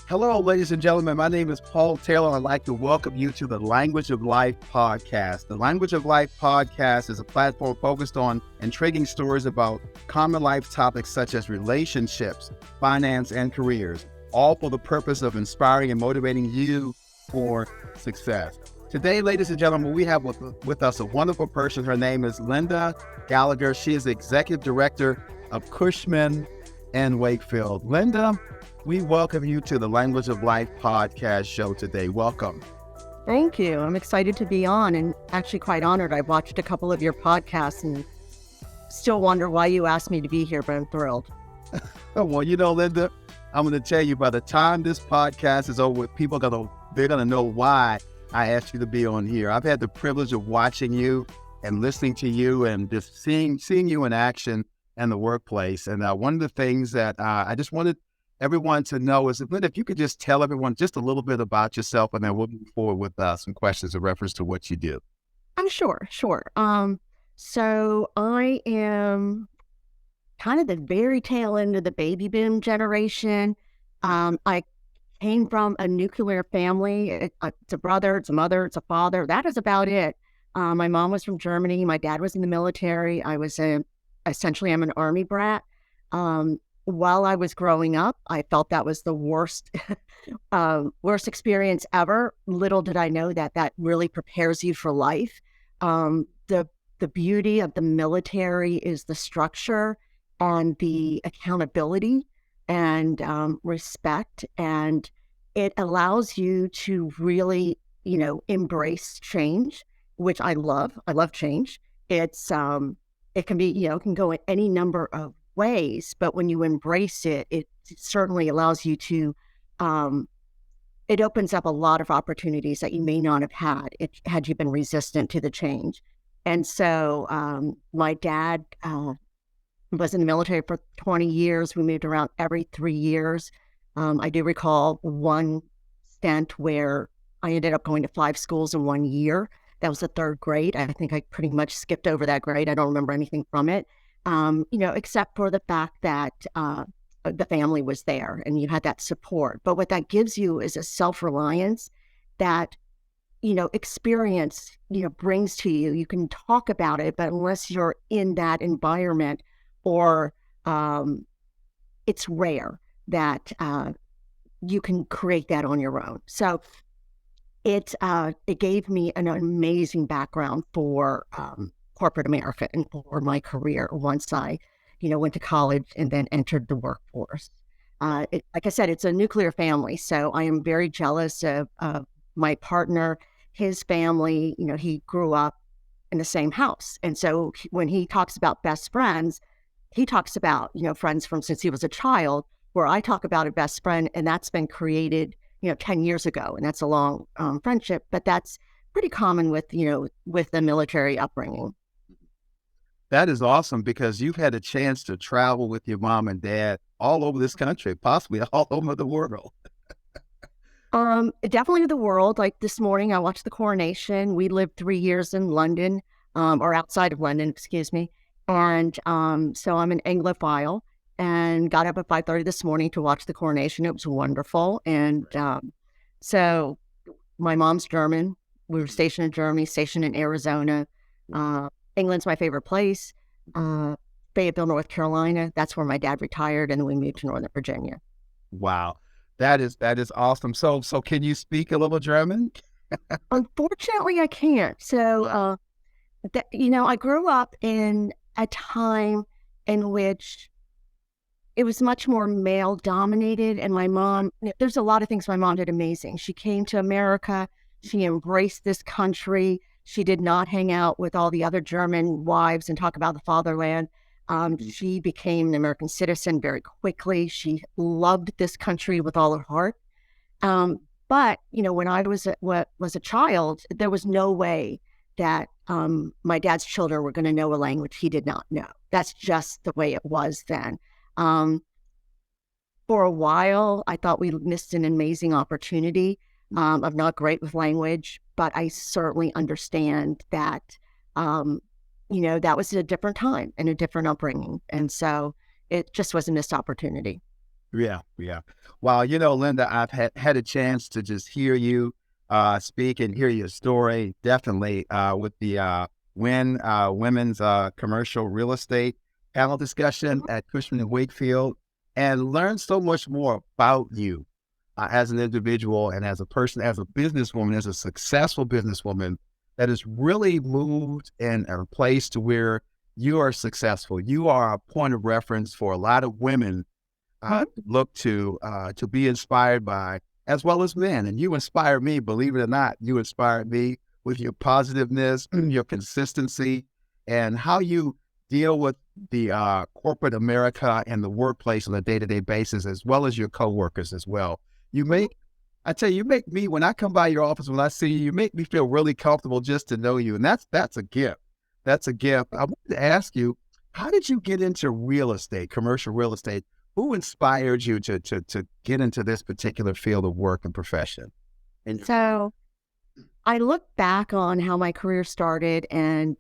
Hello, ladies and gentlemen. My name is Paul Taylor. I'd like to welcome you to the Language of Life podcast. The Language of Life podcast is a platform focused on intriguing stories about common life topics such as relationships, finance, and careers, all for the purpose of inspiring and motivating you for success. Today, ladies and gentlemen, we have with us a wonderful person. Her name is Lynda Gallagher. She is the Executive Director of Cushman & Wakefield. Lynda, we welcome you to the Language of Life podcast show today. Welcome. Thank you. I'm excited to be on and actually quite honored. I've watched a couple of your podcasts and still wonder why you asked me to be here, but I'm thrilled. Well, Lynda, I'm going to tell you by the time this podcast is over, they're going to know why I asked you to be on here. I've had the privilege of watching you and listening to you and just seeing you in action in the workplace. And one of the things that I just wanted everyone to know is, Lynda, if you could just tell everyone just a little bit about yourself, and then we'll move forward with some questions in reference to what you do. I'm sure. So I am kind of the very tail end of the baby boom generation. I came from a nuclear family. It's a brother, it's a mother, it's a father. That is about it. My mom was from Germany. My dad was in the military. I'm an Army brat. While I was growing up, I felt that was the worst experience ever. Little did I know that really prepares you for life. The beauty of the military is the structure and the accountability and respect, and it allows you to really, embrace change, which I love. I love change. It can be, it can go in any number of ways, but when you embrace it, it certainly allows you to, it opens up a lot of opportunities that you may not have had you been resistant to the change. And so my dad was in the military for 20 years. We moved around every 3 years. I do recall one stint where I ended up going to 5 schools in 1 year. That was the 3rd grade. I think I pretty much skipped over that grade. I don't remember anything from it. Except for the fact that the family was there and you had that support. But what that gives you is a self-reliance that, experience, brings to you. You can talk about it, but unless you're in that environment, or it's rare that you can create that on your own. So it gave me an amazing background for corporate America and for my career once I, went to college and then entered the workforce. Like I said, it's a nuclear family, so I am very jealous of my partner, his family. He grew up in the same house. And so when he talks about best friends, he talks about, friends from since he was a child, where I talk about a best friend, and that's been created, 10 years ago. And that's a long friendship, but that's pretty common with the military upbringing. That is awesome, because you've had a chance to travel with your mom and dad all over this country, possibly all over the world. Definitely the world. Like this morning, I watched the coronation. We lived 3 years in London, or outside of London, excuse me. And so I'm an Anglophile and got up at 5:30 this morning to watch the coronation. It was wonderful. And so my mom's German. We were stationed in Germany, stationed in Arizona. England's my favorite place. Fayetteville, North Carolina. That's where my dad retired, and then we moved to Northern Virginia. Wow. That is awesome. So can you speak a little German? Unfortunately, I can't. So, I grew up in a time in which it was much more male dominated, and my mom, there's a lot of things my mom did amazing. She came to America. She embraced this country. She did not hang out with all the other German wives and talk about the fatherland. She became an American citizen very quickly. She loved this country with all her heart. But, when I was a child, there was no way that my dad's children were going to know a language he did not know. That's just the way it was then. For a while, I thought we missed an amazing opportunity. I'm not great with language, but I certainly understand that, that was a different time and a different upbringing. And so it just was a missed opportunity. Yeah, yeah. Well, Lynda, I've had a chance to just hear you speak and hear your story. Definitely with the women's commercial real estate panel discussion at Cushman and Wakefield, and learn so much more about you as an individual and as a person, as a businesswoman, as a successful businesswoman that has really moved in a place to where you are successful. You are a point of reference for a lot of women look to be inspired by, as well as men. And you inspire me, believe it or not. You inspired me with your positiveness, your consistency, and how you deal with the corporate America and the workplace on a day-to-day basis, as well as your coworkers as well. You make, I tell you, you make me, when I come by your office, when I see you, you make me feel really comfortable just to know you. And that's a gift. That's a gift. I wanted to ask you, how did you get into real estate, commercial real estate? Who inspired you to get into this particular field of work and profession? And So I look back on how my career started, and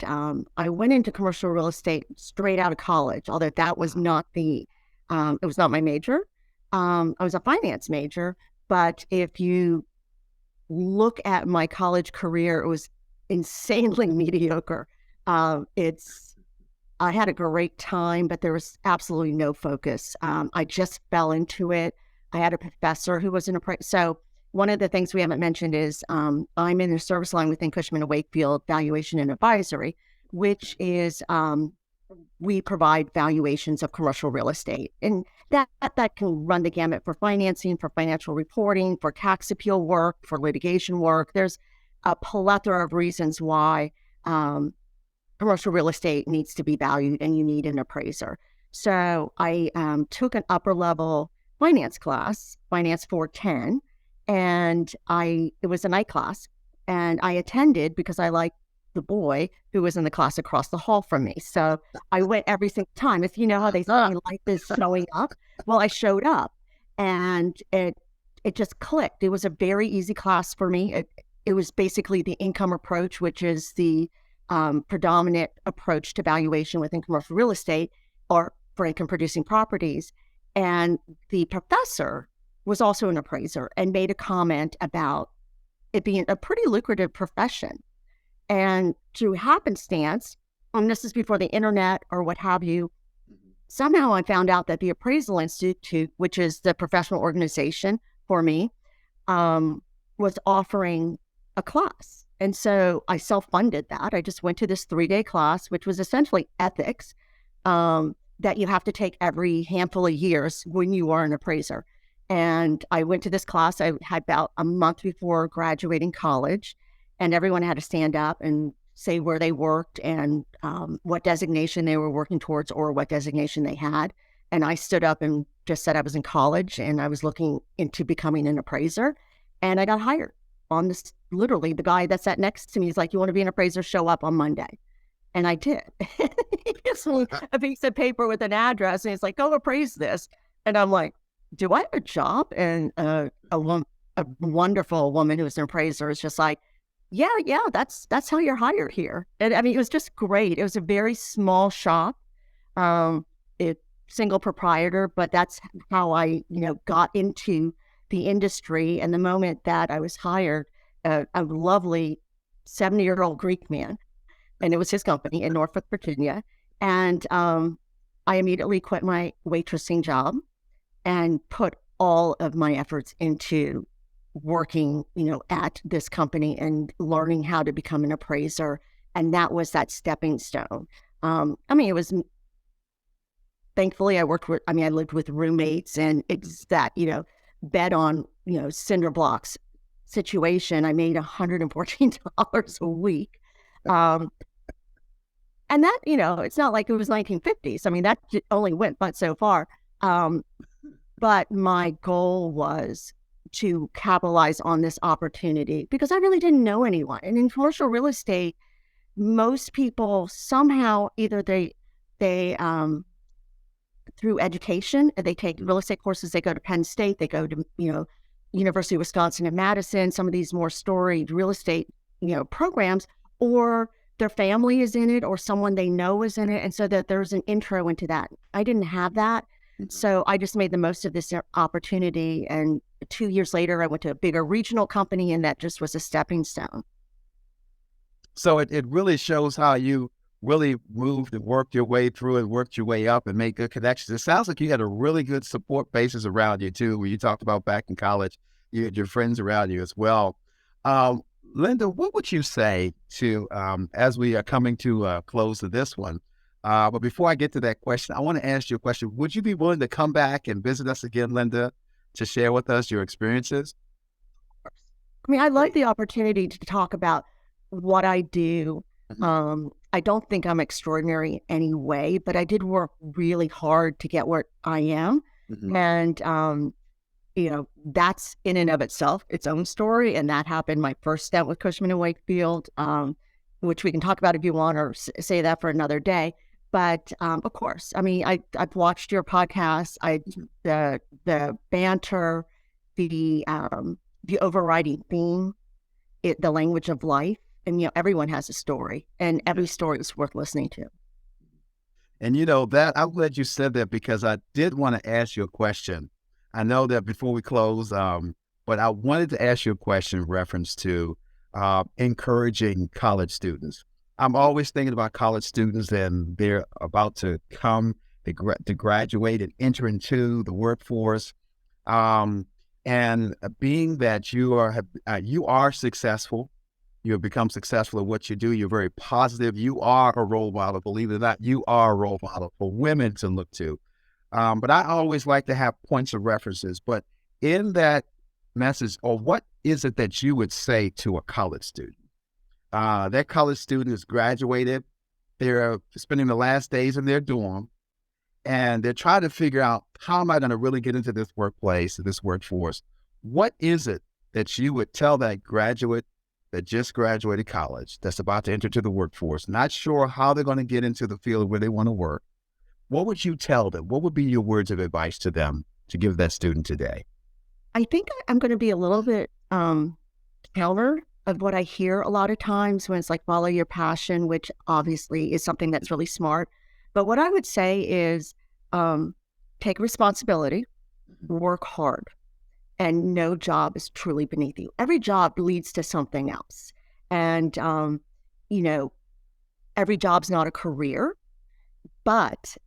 I went into commercial real estate straight out of college, although that was not it was not my major. I was a finance major, but if you look at my college career, it was insanely mediocre. It's I had a great time, but there was absolutely no focus. I just fell into it. I had a professor who was so one of the things we haven't mentioned is I'm in the service line within Cushman and Wakefield Valuation and Advisory, which is we provide valuations of commercial real estate, and that can run the gamut for financing, for financial reporting, for tax appeal work, for litigation work. There's a plethora of reasons why commercial real estate needs to be valued and you need an appraiser. So I took an upper level finance class, Finance 410, and it was a night class, and I attended because I liked the boy who was in the class across the hall from me. So I went every single time. If you know how they say life is showing up, well, I showed up, and it just clicked. It was a very easy class for me. It was basically the income approach, which is the predominant approach to valuation within commercial real estate or for income producing properties. And the professor was also an appraiser and made a comment about it being a pretty lucrative profession. And through happenstance, and this is before the internet or what have you, somehow I found out that the Appraisal Institute, which is the professional organization for me, was offering a class. And so I self-funded that. I just went to this 3-day class, which was essentially ethics, that you have to take every handful of years when you are an appraiser. And I went to this class. I had about a month before graduating college, and everyone had to stand up and say where they worked and what designation they were working towards or what designation they had. And I stood up and just said I was in college and I was looking into becoming an appraiser, and I got hired on this. Literally, the guy that sat next to me is like, "You want to be an appraiser? Show up on Monday." And I did. He gives me a piece of paper with an address, and he's like, "Go appraise this." And I'm like, "Do I have a job?" And a wonderful woman who was an appraiser is just like, "Yeah, that's how you're hired here." And I mean, it was just great. It was a very small shop, it single proprietor, but that's how I, got into the industry. And the moment that I was hired, a lovely 70-year-old Greek man, and it was his company in Norfolk, Virginia. And I immediately quit my waitressing job and put all of my efforts into working, at this company and learning how to become an appraiser. And that was that stepping stone. It was, thankfully I lived with roommates, and it's that, bed on, cinder blocks situation. I made $114 a week. And that, it's not like it was 1950s. I mean, that only went but so far. But my goal was to capitalize on this opportunity because I really didn't know anyone. And in commercial real estate, most people somehow either they through education, they take real estate courses, they go to Penn State, they go to, University of Wisconsin and Madison, some of these more storied real estate, programs, or their family is in it or someone they know is in it. And so that there's an intro into that. I didn't have that. So I just made the most of this opportunity. And 2 years later, I went to a bigger regional company, and that just was a stepping stone. So it really shows how you really moved and worked your way through and worked your way up and made good connections. It sounds like you had a really good support basis around you too. When you talked about back in college, you had your friends around you as well. Um, Lynda, what would you say to, as we are coming to a close of this one? But before I get to that question, I want to ask you a question. Would you be willing to come back and visit us again, Lynda, to share with us your experiences? I mean, I love Great. the opportunity to talk about what I do. Mhm. I don't think I'm extraordinary in any way, but I did work really hard to get where I am. Mhm. And, that's in and of itself, its own story. And that happened my first stint with Cushman and Wakefield, which we can talk about if you want, or say that for another day. But of course, I mean, I've watched your podcast. The banter, the overriding theme, the language of life, and everyone has a story, and every story is worth listening to. And that I'm glad you said that because I did want to ask you a question. I know that before we close, but I wanted to ask you a question in reference to encouraging college students. I'm always thinking about college students and they're about to come to graduate and enter into the workforce. Um, and being that you are successful, you have become successful at what you do. You're very positive. You are a role model. Believe it or not, you are a role model for women to look to. But I always like to have points of references. But in that message, or what is it that you would say to a college student? That college student is graduated. They're spending the last days in their dorm, and they're trying to figure out, how am I going to really get into this workplace, this workforce? What is it that you would tell that graduate that just graduated college, that's about to enter into the workforce, not sure how they're going to get into the field where they want to work? What would you tell them? What would be your words of advice to them to give that student today? I think I'm going to be a little bit counter of what I hear a lot of times when it's like, follow your passion, which obviously is something that's really smart. But what I would say is, take responsibility, work hard, and no job is truly beneath you. Every job leads to something else. And, you know, every job's not a career, but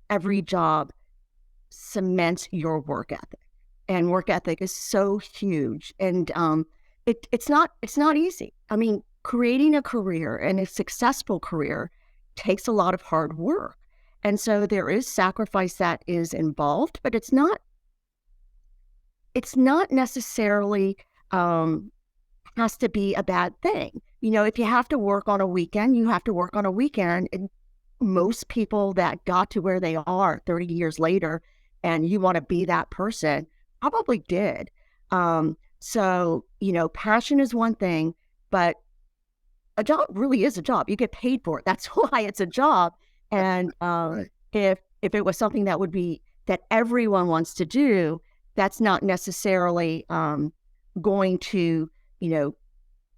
every job cements your work ethic. And work ethic is so huge. And it's not easy. I mean, creating a career, and a successful career, takes a lot of hard work. And so there is sacrifice that is involved, but it's not necessarily has to be a bad thing. If you have to work on a weekend, you have to work on a weekend. And most people that got to where they are 30 years later, and you want to be that person, probably did. So, passion is one thing, but a job really is a job. You get paid for it. That's why it's a job. And Right. if it was something that everyone wants to do, that's not necessarily going to,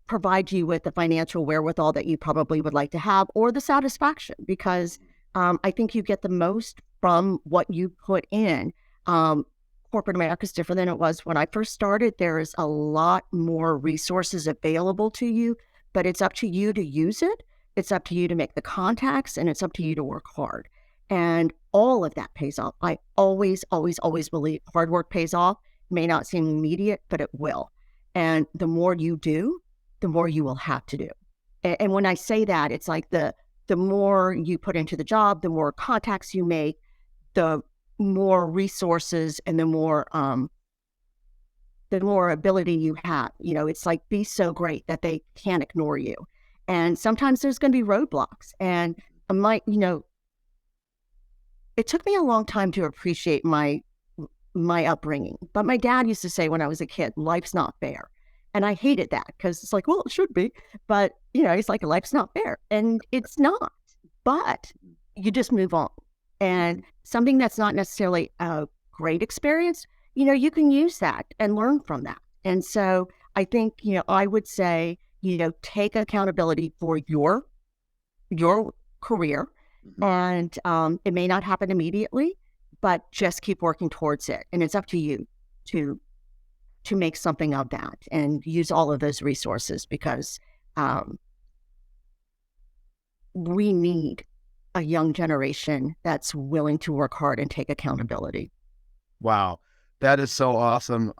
provide you with the financial wherewithal that you probably would like to have, or the satisfaction, because I think you get the most from what you put in. Corporate America is different than it was when I first started. There is a lot more resources available to you, but it's up to you to use it. It's up to you to make the contacts, and it's up to you to work hard. And all of that pays off. I always, always, always believe hard work pays off. It may not seem immediate, but it will. And the more you do, the more you will have to do. And when I say that, it's like the more you put into the job, the more contacts you make, the more resources, and the more ability you have. It's like, be so great that they can't ignore you. And sometimes there's going to be roadblocks. And I might, it took me a long time to appreciate my upbringing. But my dad used to say when I was a kid, life's not fair. And I hated that, because it's like, well, it should be. But, he's like, life's not fair. And it's not. But you just move on. And something that's not necessarily a great experience, you can use that and learn from that. And so I think, I would say, take accountability for your career. And it may not happen immediately, but just keep working towards it. And it's up to you to make something of that and use all of those resources, because we need a young generation that's willing to work hard and take accountability. Wow. That is so awesome,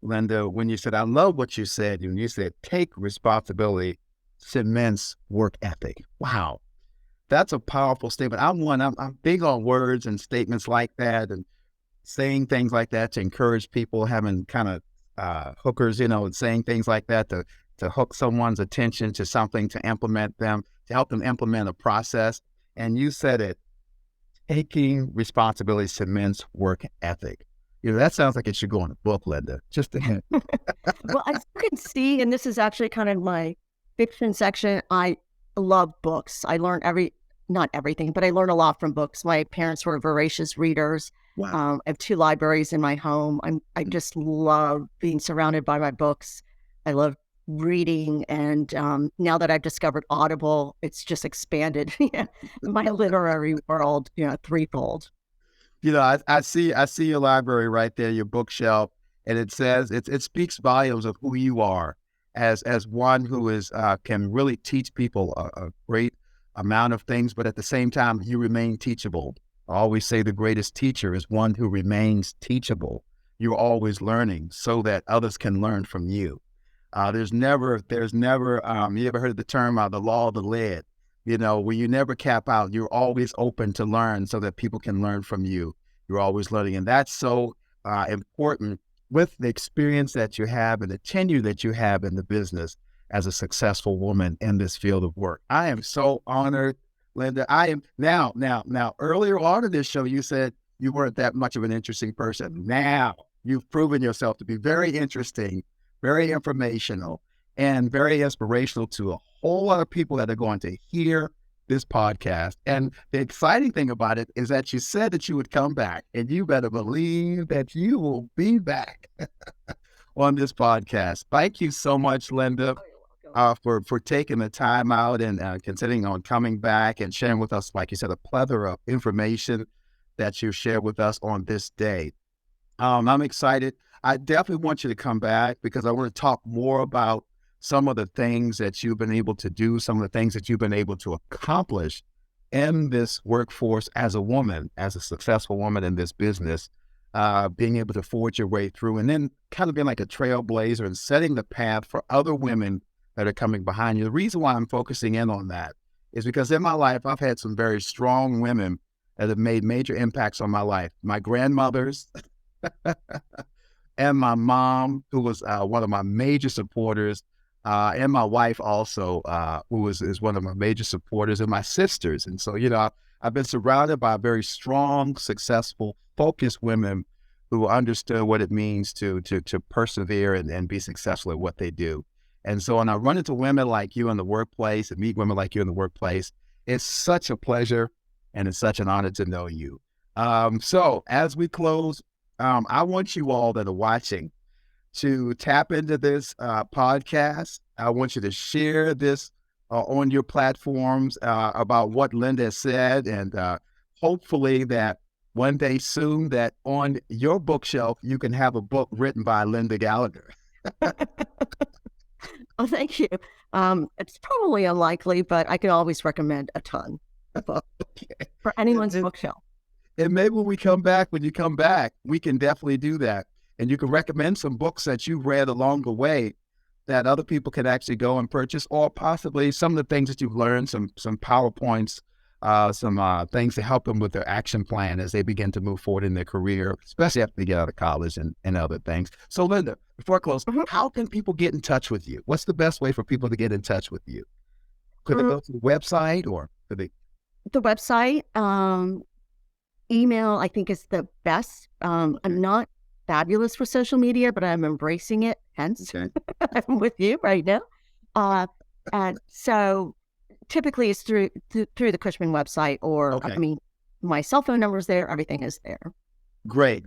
Lynda. When you said, I love what you said, when you said, take responsibility, cements work ethic. Wow. That's a powerful statement. I'm big on words and statements like that, and saying things like that to encourage people, having kind of hookers, and saying things like that to hook someone's attention to something, to implement them, to help them implement a process. And you said it, taking responsibility cements work ethic. That sounds like it should go in a book, Lynda. Just a hint. Well, as you can see, and this is actually kind of my fiction section, I love books. I learn not everything, but I learn a lot from books. My parents were voracious readers. Wow. I have 2 libraries in my home. I just love being surrounded by my books. I love reading, and now that I've discovered Audible, it's just expanded my literary world, threefold. I see your library right there, your bookshelf, and it says it speaks volumes of who you are as one who is can really teach people a great amount of things, but at the same time you remain teachable. I always say the greatest teacher is one who remains teachable. You're always learning so that others can learn from you. There's never you ever heard the term the law of the lead? Where you never cap out. You're always open to learn so that people can learn from you. You're always learning. And that's so important with the experience that you have and the tenure that you have in the business as a successful woman in this field of work. I am so honored, Lynda. I am now, earlier on in this show, you said you weren't that much of an interesting person. Now you've proven yourself to be very interesting, very informational, and very inspirational to a whole lot of people that are going to hear this podcast. And the exciting thing about it is that you said that you would come back, and you better believe that you will be back on this podcast. Thank you so much, Lynda, for taking the time out and considering on coming back and sharing with us, like you said, a plethora of information that you shared with us on this day. I'm excited. I definitely want you to come back because I want to talk more about some of the things that you've been able to do, some of the things that you've been able to accomplish in this workforce as a woman, as a successful woman in this business, being able to forge your way through and then kind of being like a trailblazer and setting the path for other women that are coming behind you. The reason why I'm focusing in on that is because in my life, I've had some very strong women that have made major impacts on my life. My grandmothers and my mom, who was one of my major supporters, and my wife also, who is one of my major supporters, and my sisters. And so, I've been surrounded by very strong, successful, focused women who understood what it means to persevere and be successful at what they do. And so when I run into women like you in the workplace and meet women like you in the workplace, it's such a pleasure and it's such an honor to know you. So as we close, I want you all that are watching to tap into this podcast. I want you to share this on your platforms about what Lynda said, and hopefully that one day soon that on your bookshelf you can have a book written by Lynda Gallagher. Oh, thank you. It's probably unlikely, but I can always recommend a ton Okay. for anyone's bookshelf. And maybe when you come back, we can definitely do that. And you can recommend some books that you've read along the way that other people can actually go and purchase, or possibly some of the things that you've learned, some PowerPoints, some things to help them with their action plan as they begin to move forward in their career, especially after they get out of college and other things. So Lynda, before I close, how can people get in touch with you? What's the best way for people to get in touch with you? Could they go to the website, or could they? The website, email, I think, is the best. I'm not fabulous for social media, but I'm embracing it. Hence, I'm with you right now. And so typically it's through the Cushman website, or my cell phone number is there. Everything is there. Great.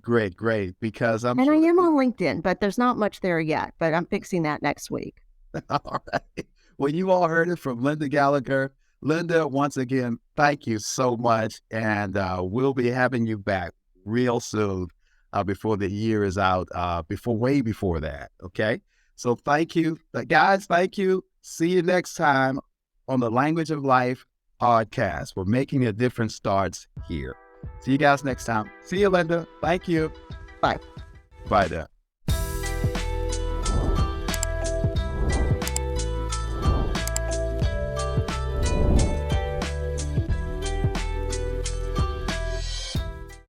Because I am on LinkedIn, but there's not much there yet. But I'm fixing that next week. All right. Well, you all heard it from Lynda Gallagher. Lynda, once again, thank you so much, and we'll be having you back real soon, before the year is out, way before that. Okay. So thank you, guys. Thank you. See you next time on the Language of Life podcast, where making a difference starts here. See you guys next time. See you, Lynda. Thank you. Bye. Bye then.